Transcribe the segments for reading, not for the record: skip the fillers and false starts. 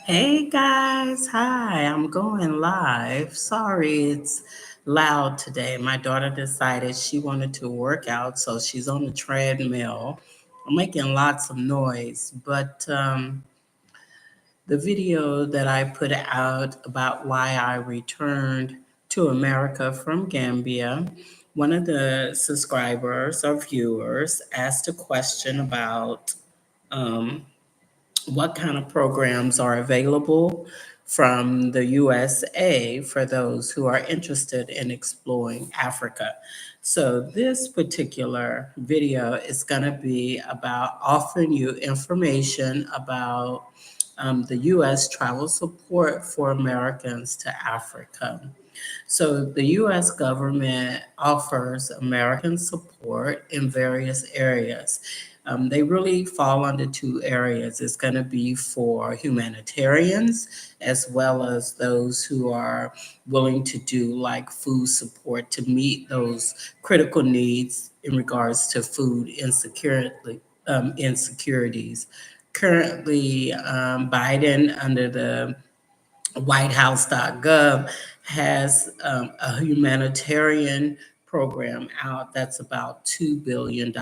Hey guys, hi, I'm going live. Sorry it's loud today. My daughter decided she wanted to work out, so she's on the treadmill. I'm making lots of noise, but the video that I put out about why I returned to America from Gambia, one of the subscribers or viewers asked a question about um, what kind of programs are available from the USA for those who are interested in exploring Africa. So, this particular video is going to be about offering you information about the US travel support for Americans to Africa. So, the US government offers American support in various areas. They really fall under two areas. It's going to be for humanitarians as well as those who are willing to do like food support to meet those critical needs in regards to food insecurities. Currently, Biden, under the whitehouse.gov, has a humanitarian program out that's about $2 billion.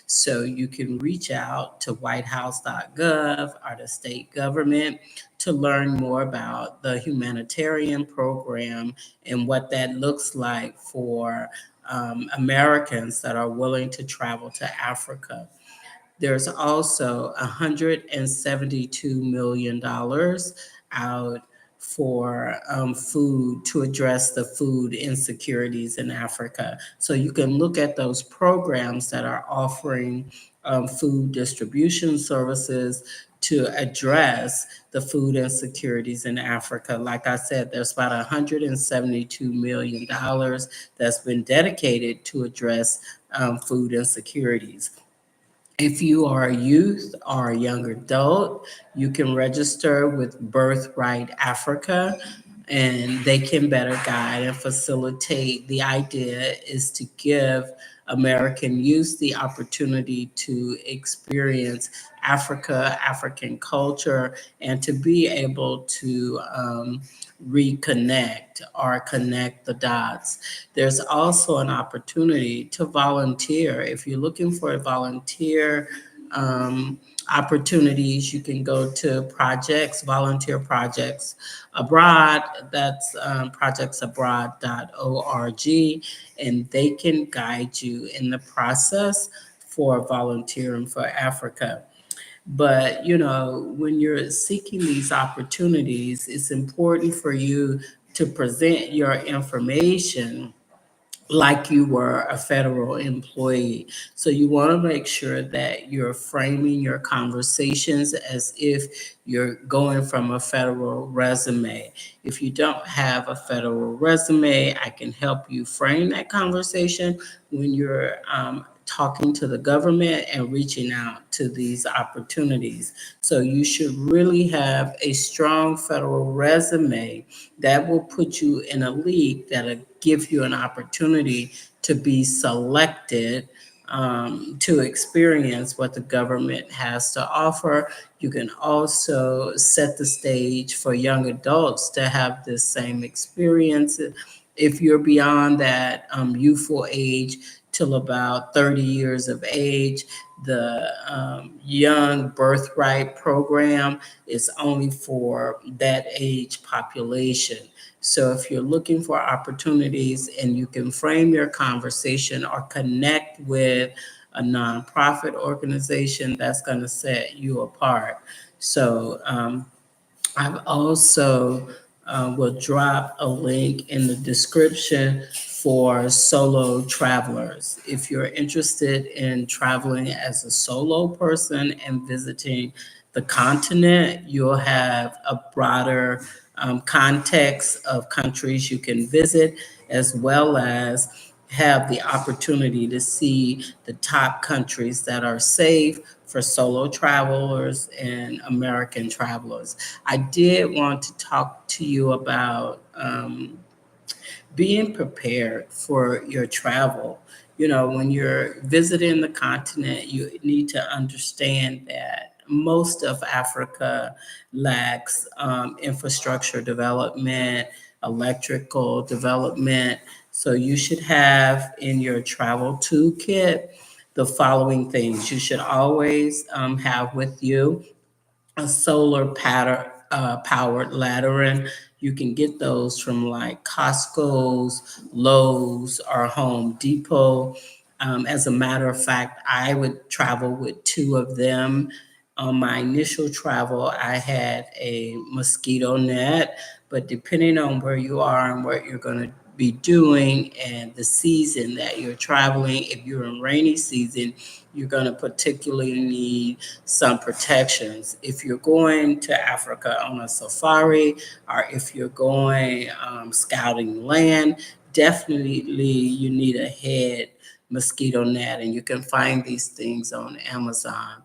So you can reach out to whitehouse.gov or the state government to learn more about the humanitarian program and what that looks like for Americans that are willing to travel to Africa. There's also $172 million out for food to address the food insecurities in Africa. So you can look at those programs that are offering food distribution services to address the food insecurities in Africa. Like I said, there's about $172 million that's been dedicated to address food insecurities. If you are a youth or a young adult, you can register with Birthright Africa and they can better guide and facilitate. The idea is to give American youth the opportunity to experience Africa, African culture, and to be able to reconnect or connect the dots. There's also an opportunity to volunteer. If you're looking for a volunteer um, opportunities, you can go to projects, volunteer projects abroad. That's projectsabroad.org, and they can guide you in the process for volunteering for Africa. But, when you're seeking these opportunities, it's important for you to present your information like you were a federal employee. So you want to make sure that you're framing your conversations as if you're going from a federal resume. If you don't have a federal resume, I can help you frame that conversation when you're talking to the government and reaching out to these opportunities. So you should really have a strong federal resume that will put you in a league that'll give you an opportunity to be selected to experience what the government has to offer. You can also set the stage for young adults to have this same experience. If you're beyond that youthful age till about 30 years of age, the Young Birthright program is only for that age population. So if you're looking for opportunities and you can frame your conversation or connect with a nonprofit organization, that's going to set you apart. So I've also will drop a link in the description for solo travelers. If you're interested in traveling as a solo person and visiting the continent, you'll have a broader context of countries you can visit, as well as have the opportunity to see the top countries that are safe for solo travelers and American travelers. I did want to talk to you about being prepared for your travel. When you're visiting the continent, you need to understand that most of Africa lacks infrastructure development, electrical development. So you should have in your travel toolkit the following things. You should always have with you a powered laddering. You can get those from like Costco's, Lowe's, or Home Depot. As a matter of fact, I would travel with two of them. On my initial travel, I had a mosquito net, but depending on where you are and what you're going to be doing and the season that you're traveling, if you're in rainy season, you're going to particularly need some protections. If you're going to Africa on a safari, or if you're going scouting land, definitely you need a head mosquito net, and you can find these things on Amazon.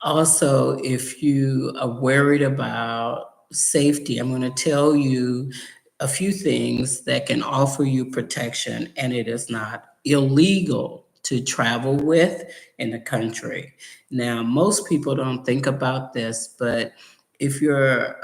Also, if you are worried about safety, I'm going to tell you a few things that can offer you protection, and it is not illegal to travel with in the country. Now, most people don't think about this, but if you're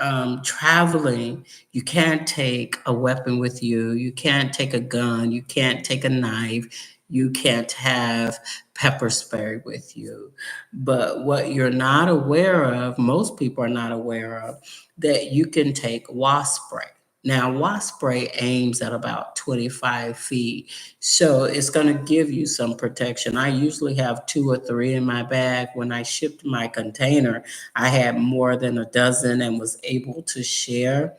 traveling, you can't take a weapon with you, you can't take a gun, you can't take a knife, you can't have pepper spray with you. But what you're not aware of, most people are not aware of, that you can take wasp spray. Now, wasp spray aims at about 25 feet, so it's going to give you some protection. I usually have two or three in my bag. When I shipped my container, I had more than a dozen and was able to share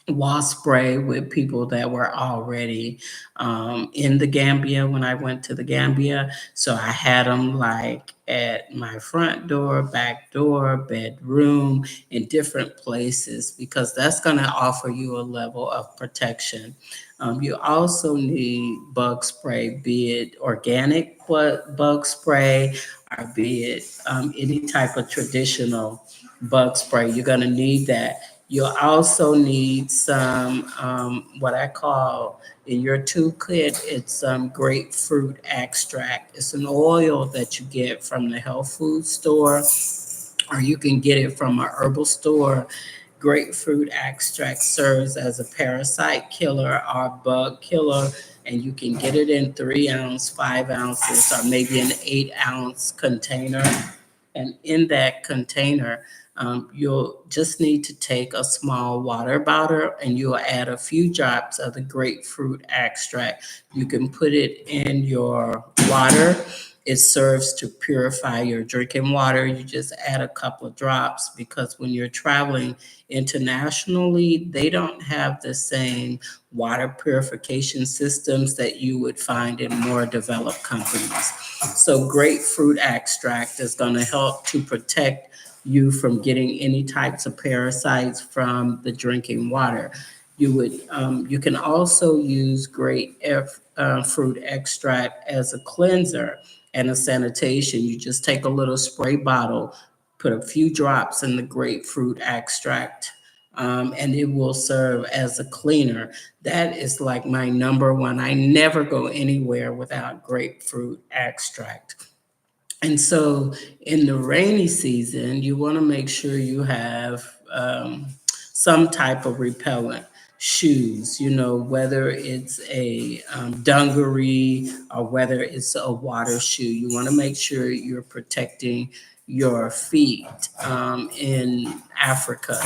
wasp spray with people that were already in the Gambia when I went to the Gambia. So I had them like at my front door, back door, bedroom, in different places because that's going to offer you a level of protection. You also need bug spray, be it organic bug spray or be it any type of traditional bug spray. You're going to need that. You'll also need some, what I call in your toolkit, it's some grapefruit extract. It's an oil that you get from the health food store, or you can get it from a herbal store. Grapefruit extract serves as a parasite killer or bug killer, and you can get it in 3 ounce, 5 ounces, or maybe an 8 ounce container. And in that container, you'll just need to take a small water bottle and you'll add a few drops of the grapefruit extract. You can put it in your water. It serves to purify your drinking water. You just add a couple of drops because when you're traveling internationally, they don't have the same water purification systems that you would find in more developed countries. So grapefruit extract is going to help to protect you from getting any types of parasites from the drinking water. You can also use fruit extract as a cleanser and a sanitation. You just take a little spray bottle, put a few drops in the grapefruit extract, and it will serve as a cleaner. That is like my number one. I never go anywhere without grapefruit extract. And so in the rainy season, you want to make sure you have some type of repellent shoes, whether it's a dungaree or whether it's a water shoe. You want to make sure you're protecting your feet in Africa.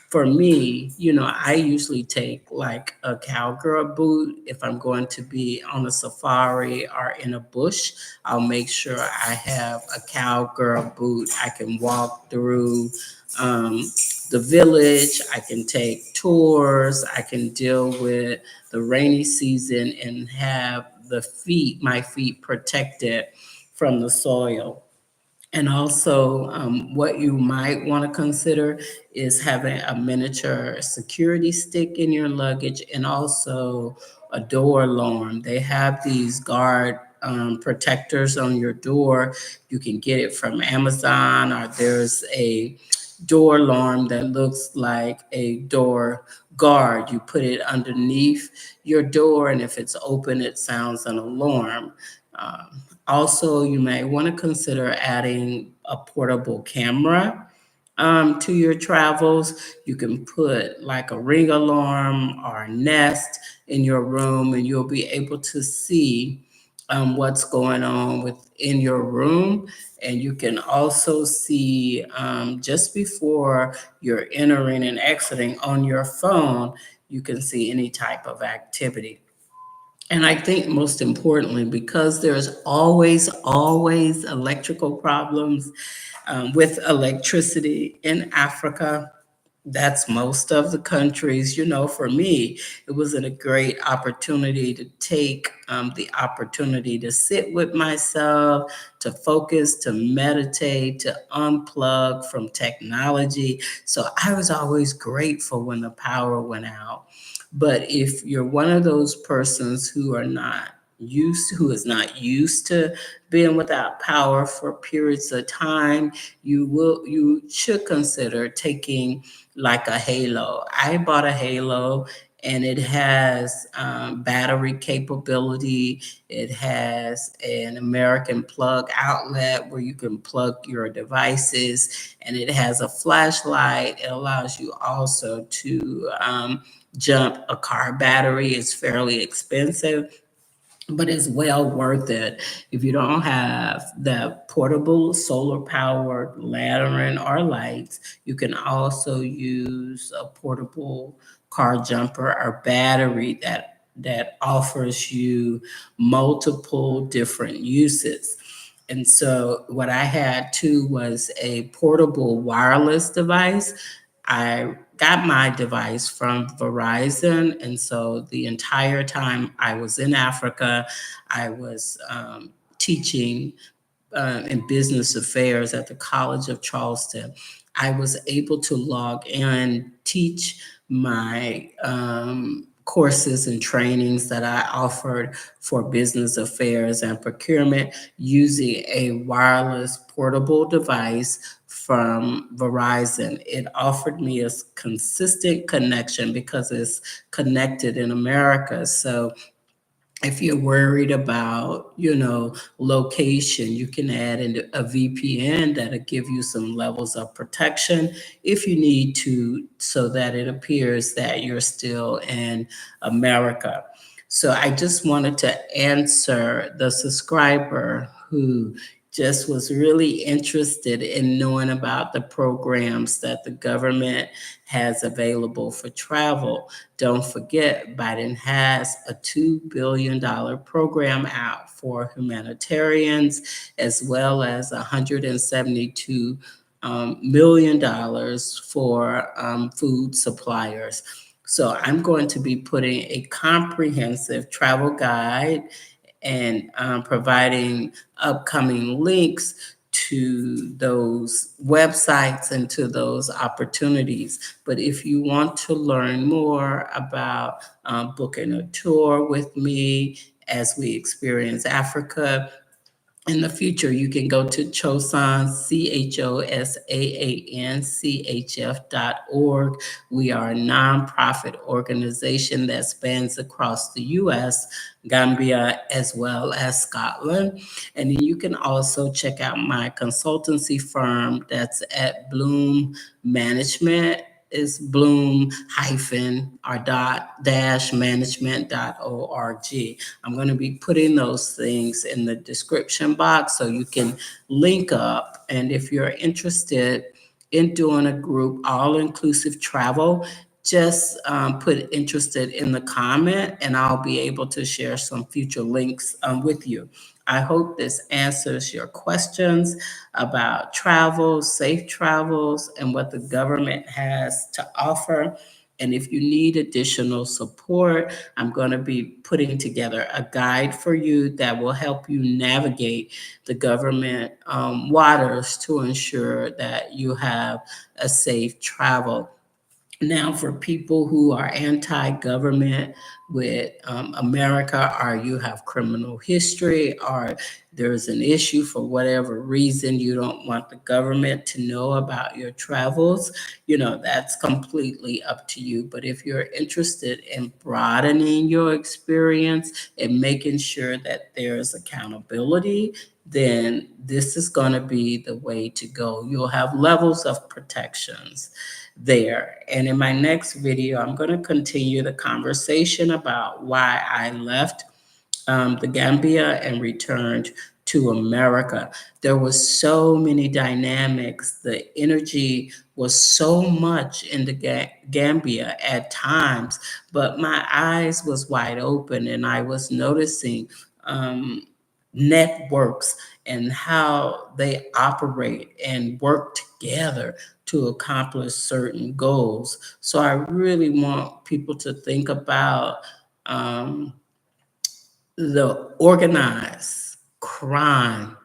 For me, I usually take like a cowgirl boot if I'm going to be on a safari or in a bush. I'll make sure I have a cowgirl boot. I can walk through um, the village. I can take tours. I can deal with the rainy season and have my feet protected from the soil. And also, what you might want to consider is having a miniature security stick in your luggage and also a door alarm. They have these guard protectors on your door. You can get it from Amazon, or there's a door alarm that looks like a door guard. You put it underneath your door, and if it's open, it sounds an alarm. Also, you may want to consider adding a portable camera to your travels. You can put like a ring alarm or a nest in your room, and you'll be able to see what's going on within your room. And you can also see just before you're entering and exiting on your phone, you can see any type of activity. And I think most importantly, because there's always electrical problems with electricity in Africa, that's most of the countries. For me, it was a great opportunity to take the opportunity to sit with myself, to focus, to meditate, to unplug from technology. So I was always grateful when the power went out. But if you're one of those persons who is not used to being without power for periods of time, you should consider taking like a halo. I bought a halo, and it has battery capability. It has an American plug outlet where you can plug your devices, and it has a flashlight. It allows you also to jump a car battery. It's fairly expensive, but it's well worth it. If you don't have the portable solar powered lantern or lights, you can also use a portable car jumper or battery that offers you multiple different uses. And so what I had too was a portable wireless device. I got my device from Verizon. And so the entire time I was in Africa, I was teaching in business affairs at the College of Charleston. I was able to log in, teach my courses and trainings that I offered for business affairs and procurement using a wireless portable device from Verizon. It offered me a consistent connection because it's connected in America. So if you're worried about, location, you can add in a VPN that'll give you some levels of protection if you need to, so that it appears that you're still in America. So I just wanted to answer the subscriber who just was really interested in knowing about the programs that the government has available for travel. Don't forget, Biden has a $2 billion program out for humanitarians, as well as $172 million for food suppliers. So I'm going to be putting a comprehensive travel guide and providing upcoming links to those websites and to those opportunities. But if you want to learn more about booking a tour with me as we experience Africa, in the future, you can go to Chosan, CHOSAANCHF.org. We are a nonprofit organization that spans across the US, Gambia, as well as Scotland. And then you can also check out my consultancy firm that's at Bloom Management. Is bloom hyphen or dot dash management.org. I'm going to be putting those things in the description box so you can link up. And if you're interested in doing a group all-inclusive travel, just put interested in the comment, and I'll be able to share some future links with you. I hope this answers your questions about travel, safe travels, and what the government has to offer. And if you need additional support, I'm going to be putting together a guide for you that will help you navigate the government waters to ensure that you have a safe travel. Now, for people who are anti-government with America, or you have criminal history, or there's an issue for whatever reason you don't want the government to know about your travels, that's completely up to you. But if you're interested in broadening your experience and making sure that there's accountability, then this is going to be the way to go. You'll have levels of protections there. And in my next video, I'm going to continue the conversation about why I left the Gambia and returned to America. There was so many dynamics. The energy was so much in the Gambia at times, but my eyes was wide open and I was noticing um, networks and how they operate and work together to accomplish certain goals. So I really want people to think about um, the organized crime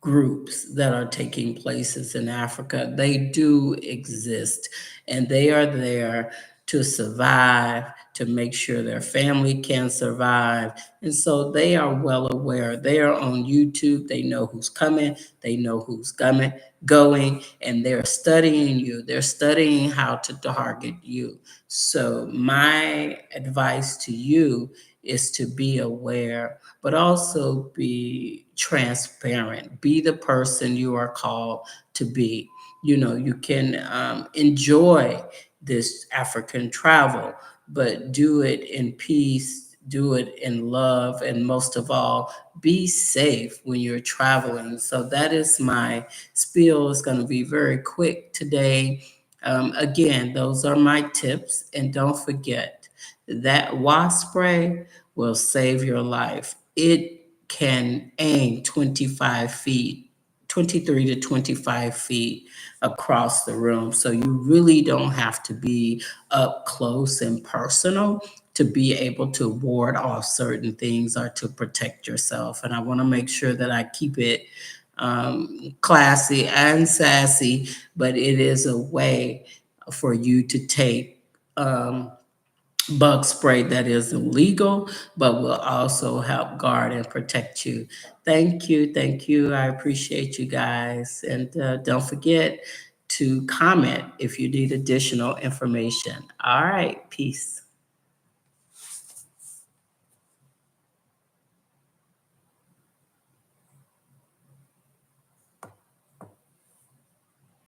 groups that are taking places in Africa. They do exist and they are there to survive, to make sure their family can survive. And so they are well aware. They are on YouTube. They know who's coming. They know who's coming, going, and they're studying you. They're studying how to target you. So my advice to you is to be aware, but also be transparent. Be the person you are called to be. You know, you can enjoy this African travel, but do it in peace, do it in love, and most of all, be safe when you're traveling. So that is my spiel. It's going to be very quick today. Again, those are my tips. And don't forget that wasp spray will save your life. It can aim 25 feet, 23 to 25 feet across the room. So you really don't have to be up close and personal to be able to ward off certain things or to protect yourself. And I want to make sure that I keep it classy and sassy, but it is a way for you to take bug spray that is illegal, but will also help guard and protect you. Thank you. Thank you. I appreciate you guys. And don't forget to comment if you need additional information. All right. Peace.